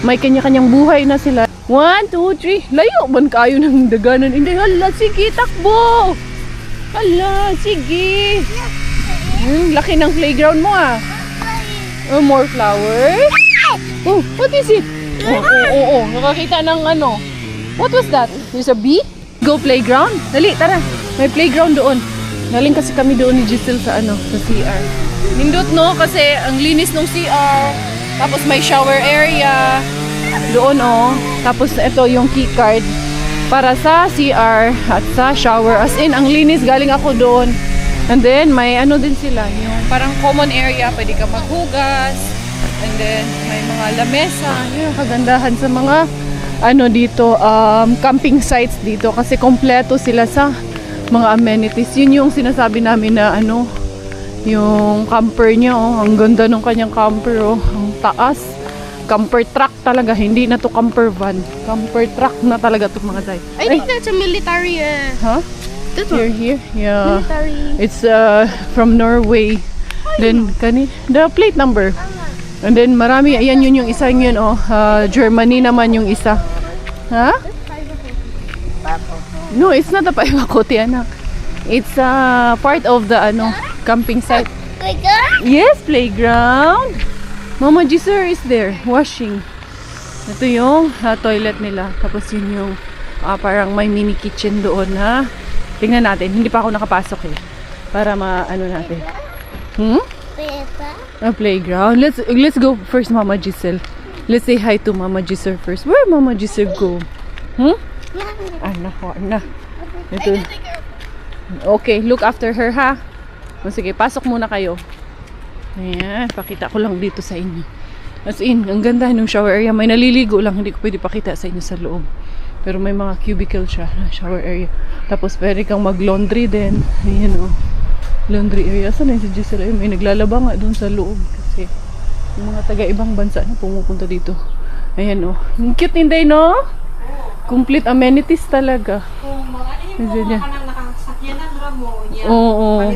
May kanya-kanyang buhay na sila. 1, 2, 3, layo man kayo ng daganan. Hindi, hala, sige, takbo! Hala, sige! Laki ng playground mo ah. Oh, more flowers. Oh, what is it? Oh, nakakita ng ano. What was that? There's a bee? Go playground? Dali, tara. May playground doon. Galing kasi kami doon ni Giselle sa ano, sa CR. Nindot no, kasi ang linis ng CR. Tapos may shower area. Doon oh. Tapos ito yung key card para sa CR at sa shower. As in, ang linis, galing ako doon. And then, may ano din sila, yung parang common area, pwede ka maghugas. And then, may mga lamesa. Yung kagandahan sa mga ano dito, camping sites dito. Kasi kompleto sila sa mga amenities. Yun yung sinasabi namin na ano, yung camper niya, oh. Ang ganda ng kanyang camper, oh. Ang taas. Camper truck talaga, hindi na to camper van. Camper truck na talaga to mga tay. I think that's a military. Huh? This Here. Yeah. Military. It's from Norway. Then the plate number. And then marami, ayan yun yung isa yun oh. Germany naman yung isa. Ha? No, it's not a paiwakote anak. It's part of the ano, camping site. Yes, playground. Mama Giselle is there washing. Ito yung toilet nila. Tapos yun yung parang may mini kitchen doon ha. Tingnan natin. Hindi pa ako nakapasok eh. Para ma-ano natin. A playground. Let's go first, Mama Giselle. Let's say hi to Mama Giselle first. Where Mama Giselle go? Ana. Ito. Okay, look after her ha. O, sige, pasok muna kayo. Ayan, pakita ko lang dito sa inyo. As in, ang ganda ng shower area. May naliligo lang, hindi ko pwede pakita sa inyo sa loob. Pero may mga cubicle siya na shower area. Tapos pwede kang mag-laundry din. Ayan o. Laundry area. Saan na si Giselle? May naglalaba nga dun sa loob. Kasi yung mga taga-ibang bansa na pumupunta dito. Ayan o. Ang cute hindi, no? Complete amenities talaga. Ayan. Oo.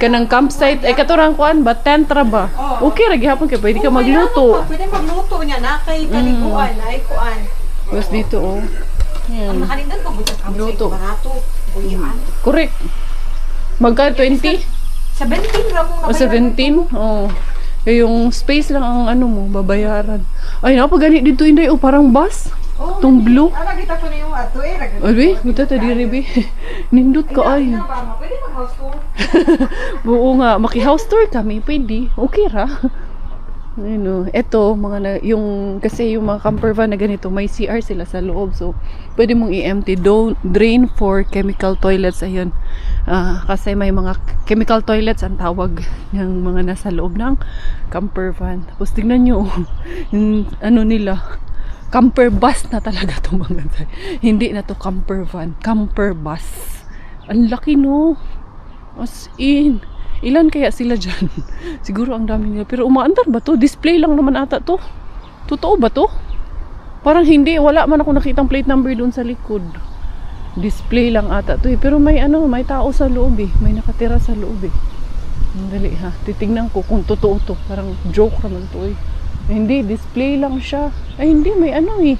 Kanang campsite. Ay, katurang kuan ba? Tent ra ba? Okay, ragi hapon kaya pwede ka magluto. Pwede magluto niya na kay kaliguan, ay kuan. Tapos dito, oh. Ayan. Makalindan pa buta kami Luto. sa barato. Buyan. Correct. Magka 20? 17 ra mo O 17? Oo. Kaya yung space lang ang ano mo, babayaran. Ay, napagani dito hindi. Oh, parang bus. Itong blue. Ara kita ko na yung ato eh. Albi, buta ta diri bi. Nindot ka ay. Pwede mag-house tour. Oo nga, maki-house tour kami, pwede. Okay ra. Ano, eto, yung, kasi yung mga camper van na ganito, may CR sila sa loob. So, pwede mong i-empty. Drain for chemical toilets. Ayun. Kasi may mga chemical toilets ang tawag ng mga nasa loob ng camper van. Tapos, tingnan nyo, yung, ano nila, camper bus na talaga itong mga tayo. Hindi na to camper van. Camper bus. Ang laki, no? As in. Ilan kaya sila dyan? Siguro ang dami nila. Pero umaandar ba to? Display lang naman ata to. Totoo ba to? Parang hindi. Wala man ako nakitang plate number doon sa likod. Display lang ata to eh. Pero may may tao sa loob eh. May nakatira sa loob eh. Dali ha. Titingnan ko kung totoo to. Parang joke naman to eh. Hindi. Display lang siya. Ay hindi. May eh.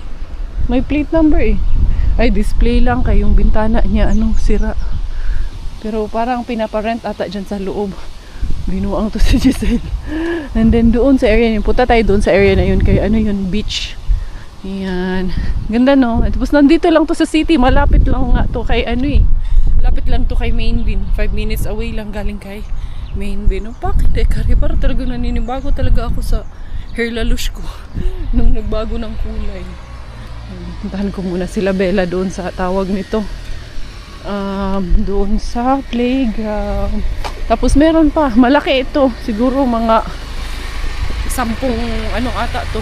May plate number eh. Ay display lang. Kaya yung bintana niya sira. Pero parang pinaparent ata dyan sa loob. Binuang to si Giselle. And then doon sa area yun. Punta tayo doon sa area na yun. Kaya yun, beach. Ayan. Ganda no? Tapos nandito lang to sa city. Malapit lang nga to kay Malapit lang to kay Mainbin. 5 minutes away lang galing kay Mainbin. Oh, bakit kari? Parang talaga naninibago talaga ako sa hair lalush ko. Nung nagbago ng kulay. Puntahan ko muna sila Bella doon sa tawag nito. Doon sa playground. Tapos meron pa, malaki ito. Siguro mga 10 ata to.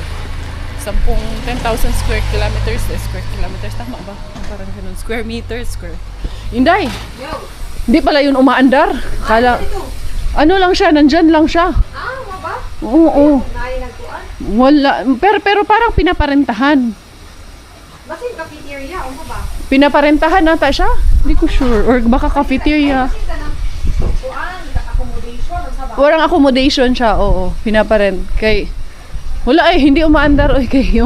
10,000 square kilometers. Square kilometers, tama ba? Parang ganun. Square meters, square. Inday! Hindi pala yun umaandar. Kala, lang siya, nandyan lang siya. Ba? Oo. Nai nagkuan. Wala. Pero parang pinaparentahan. Basin cafeteria, ba? Pinaparentahan nata siya? Hindi ko sure. Or baka cafeteria. Accommodation, ba? Walang accommodation siya, oo. Pinaparent. Kay, wala hindi umaandar. Kay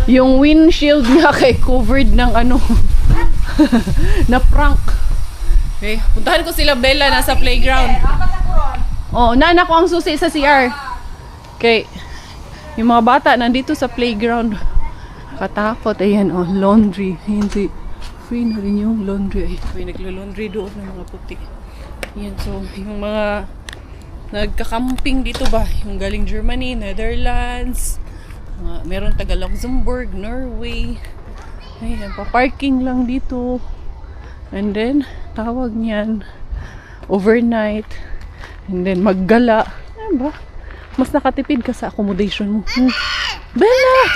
yung windshield niya kay covered ng na prank. Okay, puntahan ko sila Bella nasa playground. Oh, naanak ko ang susi sa CR. Okay, yung mga bata nandito sa playground. Katakot. Ayan, laundry. Ayan free na rin yung laundry. May naglo-laundry doon ng mga puti. Ayan, so, yung mga nagka-camping dito ba? Yung galing Germany, Netherlands, meron taga Luxembourg, Norway. Ayan, pa-parking lang dito. And then, tawag niyan, overnight. And then, maggala. Ayan ba? Mas nakatipid ka sa accommodation mo. Bella!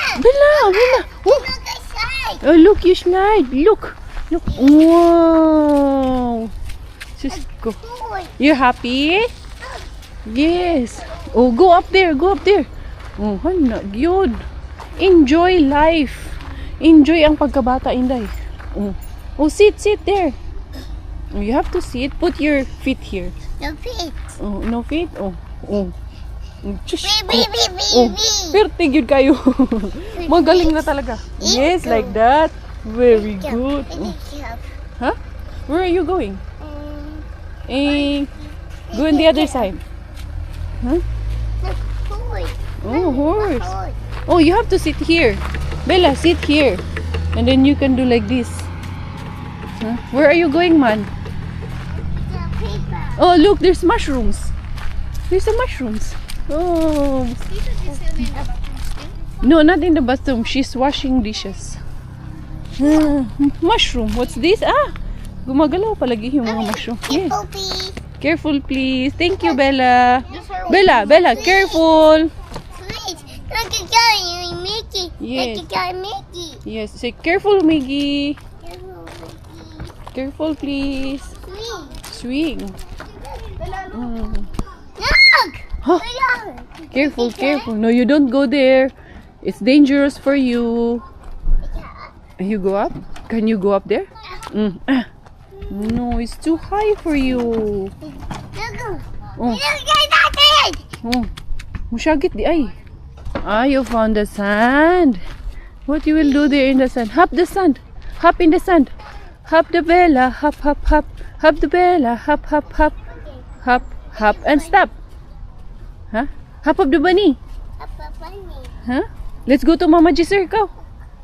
Oh, look, you slide. Look. Wow. Cisco. You happy? Yes. Oh, go up there. Oh, good. Enjoy life. Enjoy ang pagkabata, Inday. Oh, sit there. Oh, you have to sit. Put your feet here. No feet. Oh, no feet? Oh. Baby. Pero tigil kayo. Magaling na talaga. Yes, like that. Very good. Huh? Where are you going? Go on the other side. Huh? Oh, horse. Oh, you have to sit here. Bella, sit here. And then you can do like this. Huh? Where are you going, man? Oh, look, there's mushrooms. There's some mushrooms. Oh. No, not in the bathroom. She's washing dishes. Mushroom. What's this? Gumagalaw palagi yung mga mushroom. Yes. Careful, please. Thank you, Bella. Bella, careful. Yes. Yes. Say careful, Miggy. Careful, please. Swing. Huh? Careful. No, you don't go there. It's dangerous for you. You go up? Can you go up there? No, it's too high for you. Oh. Musyagit di ay. You found the sand. What you will do there in the sand? Hop the sand. Hop in the sand. Hop the Bella. Hop. Hop the Bella. Hop. Hop and stop. Huh? Hop of the bunny. Huh? Let's go to Mama G Circle.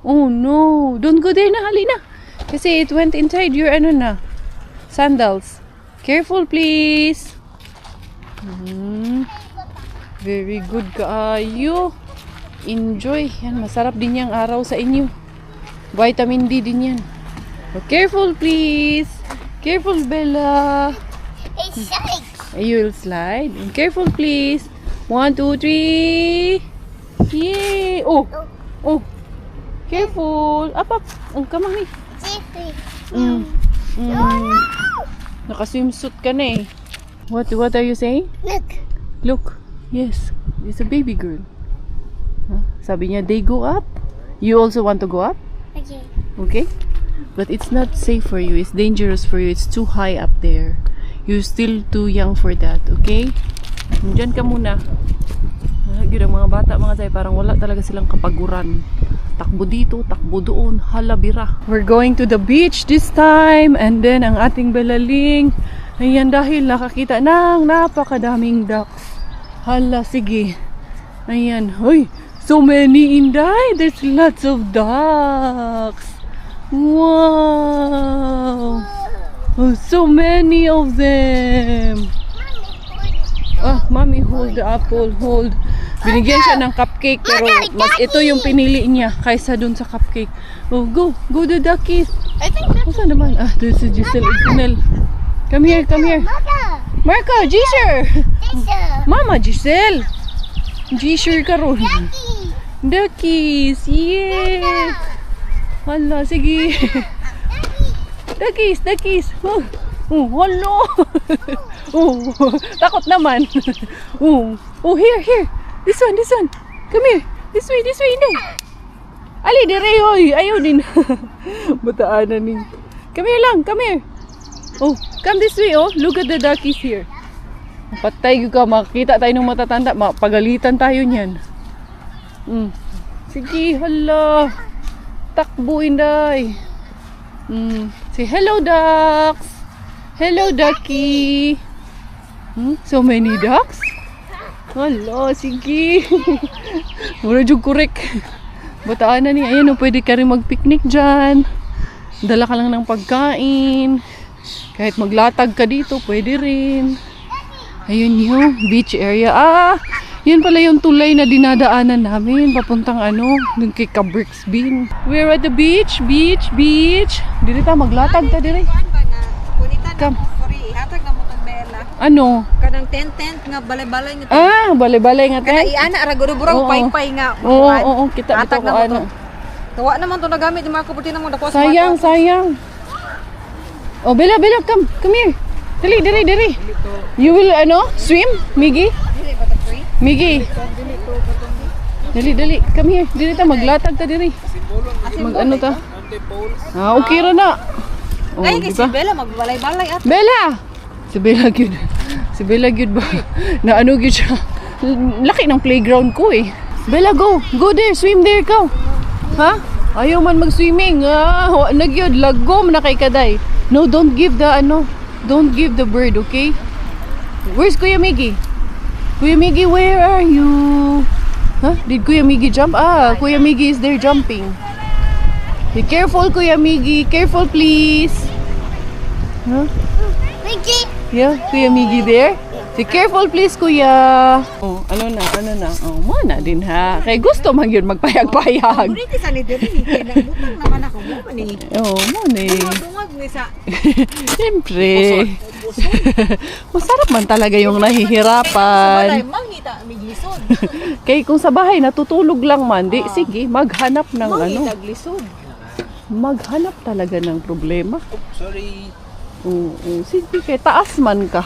Oh no, don't go there na, halina. Kasi it went inside your sandals. Careful, please. Very good kaayo. Enjoy. Yan, masarap din yung araw sa inyo. Vitamin D din yan. Oh, careful please. Careful Bella. You will slide. Careful please. 1, 2, 3. Yay! Oh! Oh! Careful! Up, up! Ang kamang eh. Naka-swimsuit ka na eh. What are you saying? Look. Yes. It's a baby girl. Huh? Sabi niya, they go up. You also want to go up? Okay. Okay? But it's not safe for you. It's dangerous for you. It's too high up there. You're still too young for that. Okay? Diyan ka muna. Yun ang mga bata, mga say, parang wala talaga silang kapaguran. Takbo dito, takbo doon, halabira. We're going to the beach this time. And then, ang ating belaling. Ayan, dahil nakakita ng napakadaming ducks. Hala, sige. Ayan, hoy. So many, Inday. There's lots of ducks. Wow. Oh, so many of them. Ah, mommy, hold the apple, hold. Binigyan siya ng cupcake pero mas ito yung pinili niya kaysa dun sa cupcake. Oh, go the duckies. Masa naman? Ah, this is Giselle Isinel. Come here, come here. Marco, Giselle. Mama, Giselle. Giselle ka ron. Duckies, yeah. Hala, sige. Duckies. Oh, hello. Oh, takot naman. Oh, here. This one. Come here. This way, hindi. Ali, dire, hoy. Ayaw din. Bataanan ni. Come here. Oh, come this way, oh. Look at the duckies here. Patay ka, makita tayo ng matatanda. Pagalitan tayo niyan. Sige, hala. Takbo, Inday. Say hello, ducks. Hello, ducky. So many ducks? Hala, sige. Mura jug korek. Bataan na ni. Ayan, pwede ka rin mag-picnic dyan. Dala ka lang ng pagkain. Kahit maglatag ka dito, pwede rin. Ayun yung beach area. Ah, yun pala yung tulay na dinadaanan namin. Papuntang dun kay Cabrixbin. We're at the beach. Dili ta, maglatag ta diri. Come. Ihatag na mo tong Bella. Ano? Kanang tent nga balay-balay nga. Ah, balay-balay nga Kana tayo. iana ra guro-guro pay-pay nga. Oo, kita dito ko ano. Tawa naman to nagamit yung mga kuputi na mo dako. Sayang. Oh, Bella, come here. Dali. You will swim, Miggy? Miggy. Dali. Come here. Dili ta maglatag ta diri. Mag ta? Ah, okay ra na. Oh, Ay, kasi diba? Bella magbalay-balay at. Bella! Si Bella gyud ba? Na gyud siya. Laki ng playground ko eh. Bella, go there, swim there ka. Ha? Ayaw man mag-swimming. Nagyod, lagom na kay kaday. No, don't give the bird, okay? Where's Kuya Miggy? Kuya Miggy, where are you? Huh? Did Kuya Miggy jump? Ah, Kuya Miggy is there jumping. Be careful, Kuya Miggy. Careful, please. Huh? Yeah, Kuya Miggy there. Be careful, please, Kuya. Oh, ano na. Oh, mana din ha. Kay gusto man yun magpayag-payag. Puriti sa ni diri. Kaya nagbutang naman ako mo man ni. Oh, mana eh. Dungag ni sa. Siyempre. Masarap man talaga yung nahihirapan. Balay mangita migisod. Kay kung sa bahay natutulog lang man, di sige, maghanap ng Mangita glisod. Maghanap talaga ng problema. Sorry. Oo, sige, kay taas man ka.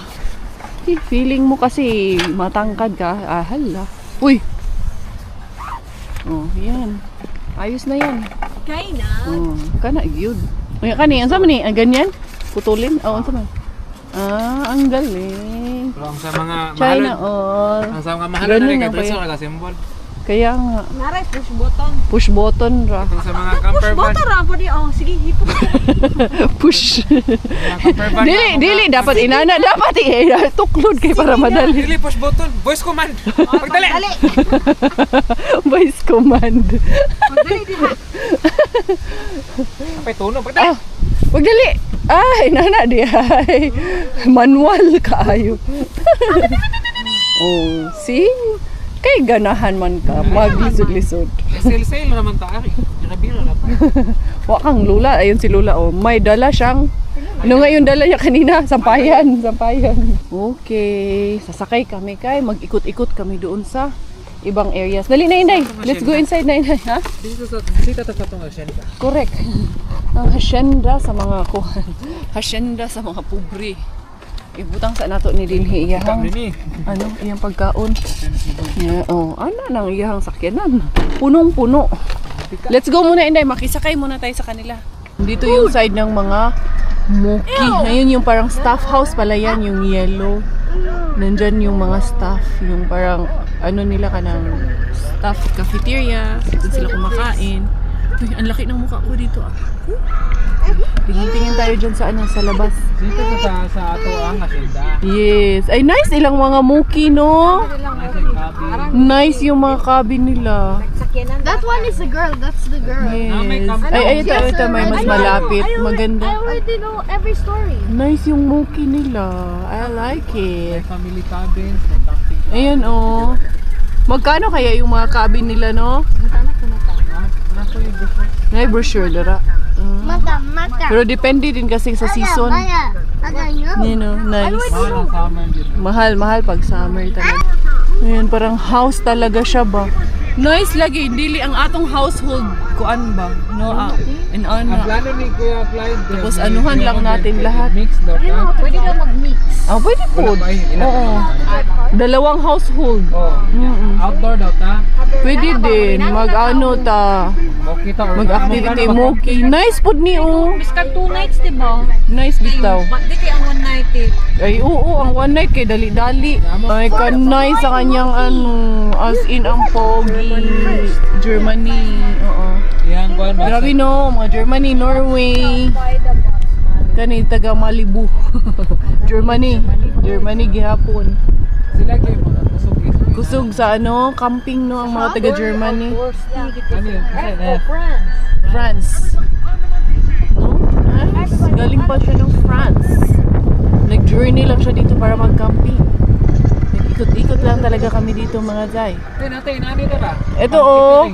Feeling mo kasi matangkad ka. Ah, hala. Uy! Oh, yan. Ayos na yan. Kay na. Oh, kana, yun. Ay, kani, ang sama ni? Ang ganyan? Putulin? Oo, ang sama. Ah, ang galing. Pero ang sa mga China mahal. all. Ang sa mga mahal Ganun na lang nagkadreso pa yun. ka symbol. Kaya nga, Naray push button. push button ra. Ang sa mga Push camper van. button ra po di. Oh, sige hipo. Push. Mga camper van. Dili, dapat inana, dapat tuklod kay para madali. Dili push button. Voice command. Pagdali. Dali. Voice command. Dali di ha. Apay tunog. Pagdali. Ah, wag dali. Ay, nana di ay. Manual kaayo. Oh, see? may ganahan man ka, maglisod-lisod. Sale naman ta ari. Bira na pa. Wa kang lula, ayun si Lula oh. May dala siyang ano nga yung dala niya kanina? Sampayan. Okay, sasakay kami kay mag-ikot-ikot kami doon sa ibang areas. Dali na Inday. Let's go inside na Inday, ha? Dito ta sa tong hacienda. Correct. Ang hacienda sa mga kuhan. Hacienda sa mga pobre. Ibutang sa nato ni dinhi iyahang ano, iyang pagkaon. Yeah, oh, ano nang iyahang sakyanan. Punong-puno. Let's go muna Inday, makisakay muna tayo sa kanila. Dito yung side ng mga Moki. Ayun yung parang staff house pala yan, yung yellow. Nandyan yung mga staff, yung parang ano nila kanang staff cafeteria. Doon sila kumakain. Uy, ang laki ng mukha ko dito ah. Tingin-tingin tayo dyan sa ano, sa labas. Dito sa ato ang hacienda. Yes. Ay, nice ilang mga Moki, no? Nice yung mga cabin nila. That one is the girl. That's the girl. Yes. Ay, ito, may mas malapit. Maganda. I already know every story. Nice yung Moki nila. I like it. Family cabins, camping. Ayan, oh. Magkano kaya yung mga cabin nila, no? Nako yung brochure. May brochure, dara. Mata. Pero depende din kasi sa season. You know, nice. Mahal ang summer dito. Mahal pag summer talaga. Ayan, parang house talaga siya ba? Nice lagi, dili ang atong household kuan ba? No, in Ang ana. plano ni Kuya Clyde. Tapos anuhan lang natin lahat. Mix daw ka. Pwede daw mag-mix. Ah, pwede po. Wala ba yun? Ilan? Oo. Dalawang household. Oh. Outdoor daw ta. Pwede din. Mag-ano ta. Mokita or Mag-activity Moki. Nice pod ni oh. Biskan 2 nights, diba? Nice bitaw. Di kaya ang 1 night eh. Ay, oo, ang one night kay dali-dali. Ay, kanay sa kanyang ano, as in ang pogi. Germany, oo. Yan, kuan ba? Grabe no, mga Germany, Norway. Kani, taga Malibu. Germany gihapon. Sila kayo mga kusog is. Kusog sa ano, camping no, ang mga taga Germany. Ano yun? France. No? Nice. Galing pa siya ng France. Nag-journey lang siya dito para mag-camping. Nag-ikot-ikot lang talaga kami dito mga guy. Natin, nandito ba? Ito oh,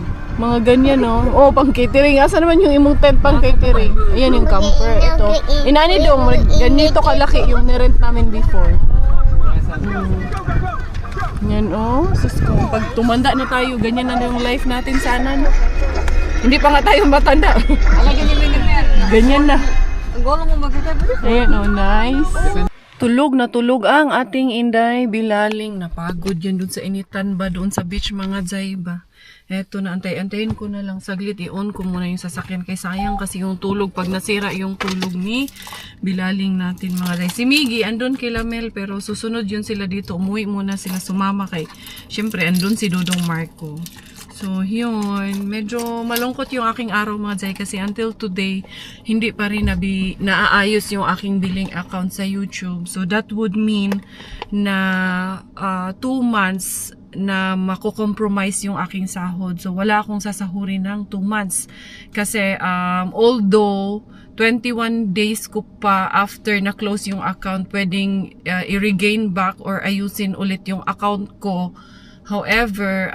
mga ganyan oh. Oh, pang catering. Asa naman yung imong tent pang catering? Ayan yung camper. Ito. Inani dong, ganito kalaki yung nirent namin before. Yan oh. Sus, kung pag tumanda na tayo, ganyan na yung life natin sana no. Hindi pa nga tayo matanda. Ganyan na. Ang gulo mo magkakabit. Ayan oh, nice. Tulog na tulog ang ating Inday Bilaling. Napagod yan dun sa initan ba, doon sa beach mga Zay ba. Eto na, antayin ko na lang saglit. I-on ko muna yung sasakyan kay sayang kasi yung tulog. Pag nasira yung tulog ni Bilaling natin mga Zay. Si Miggy, andun kay Lamel pero susunod yun sila dito. Umuwi muna sila sumama kay. Siyempre, andun si Dodong Marco. So, yun. Medyo malungkot yung aking araw mga Zay kasi until today, hindi pa rin naaayos yung aking billing account sa YouTube. So, that would mean na 2 months na mako-compromise yung aking sahod. So, wala akong sasahurin ng 2 months. Kasi, although 21 days ko pa after na-close yung account, pwedeng i-regain back or ayusin ulit yung account ko. However,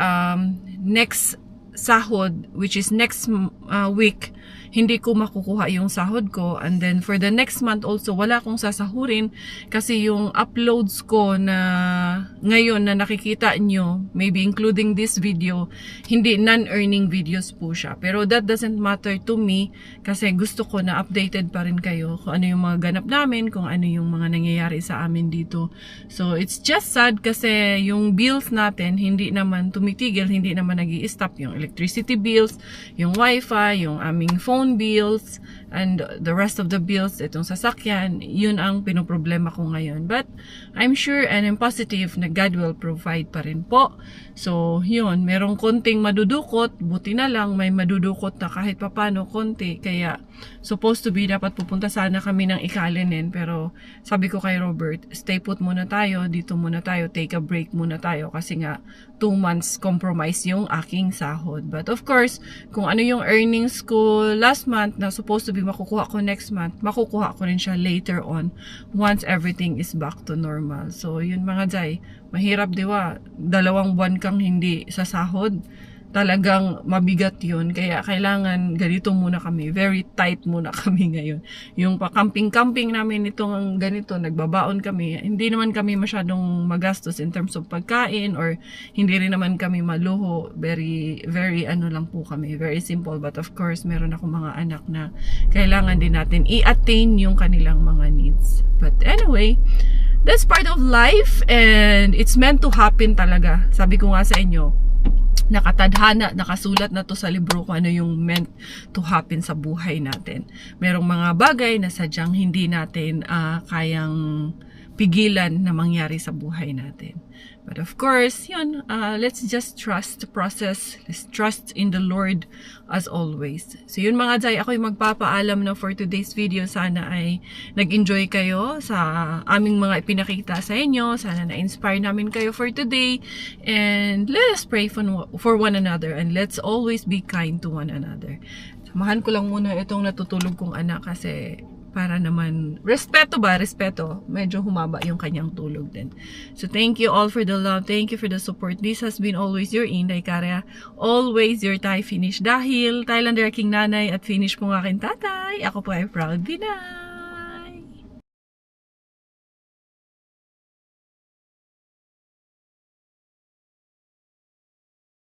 next sahod, which is next week, hindi ko makukuha yung sahod ko. And then for the next month also, wala akong sasahurin kasi yung uploads ko na ngayon na nakikita nyo, maybe including this video, hindi non-earning videos po siya. Pero that doesn't matter to me kasi gusto ko na updated pa rin kayo kung ano yung mga ganap namin, kung ano yung mga nangyayari sa amin dito. So it's just sad kasi yung bills natin hindi naman tumitigil, hindi naman nag-i-stop yung electricity bills, yung wifi, yung aming phone bills, and the rest of the bills, itong sasakyan, yun ang pinoproblema ko ngayon. But I'm sure and I'm positive na God will provide pa rin po. So, yun, merong konting madudukot, buti na lang may madudukot na kahit papano konti. Kaya, supposed to be, dapat pupunta sana kami ng Ikalinin. Pero, sabi ko kay Robert, stay put muna tayo, dito muna tayo, take a break muna tayo. Kasi nga, 2 months compromise yung aking sahod. But of course, kung ano yung earnings ko last month na supposed to be makukuha ko next month, makukuha ko rin siya later on once everything is back to normal. So yun mga Jay, mahirap diwa, 2 buwan kang hindi sa sahod. Talagang mabigat yun. Kaya kailangan ganito muna kami. Very tight muna kami ngayon. Yung pa-camping-camping namin itong ganito, nagbabaon kami. Hindi naman kami masyadong magastos in terms of pagkain or hindi rin naman kami maluho. Very, very ano lang po kami. Very simple. But of course, meron ako mga anak na kailangan din natin i-attain yung kanilang mga needs. But anyway, that's part of life and it's meant to happen talaga. Sabi ko nga sa inyo, nakatadhana, nakasulat na to sa libro kung ano yung meant to happen sa buhay natin. Merong mga bagay na sadyang hindi natin kayang pigilan na mangyari sa buhay natin. But of course, yun, let's just trust the process. Let's trust in the Lord as always. So yun mga Jay, ako yung magpapaalam na for today's video. Sana ay nag-enjoy kayo sa aming mga ipinakita sa inyo. Sana na-inspire namin kayo for today. And let us pray for one another. And let's always be kind to one another. Samahan ko lang muna itong natutulog kong anak kasi para naman, respeto. Medyo humaba yung kanyang tulog din. So, thank you all for the love. Thank you for the support. This has been always your Inday Karya. Always your Thai finish. Dahil Thailander aking nanay at finish po ng aking tatay. Ako po ay proud Binay.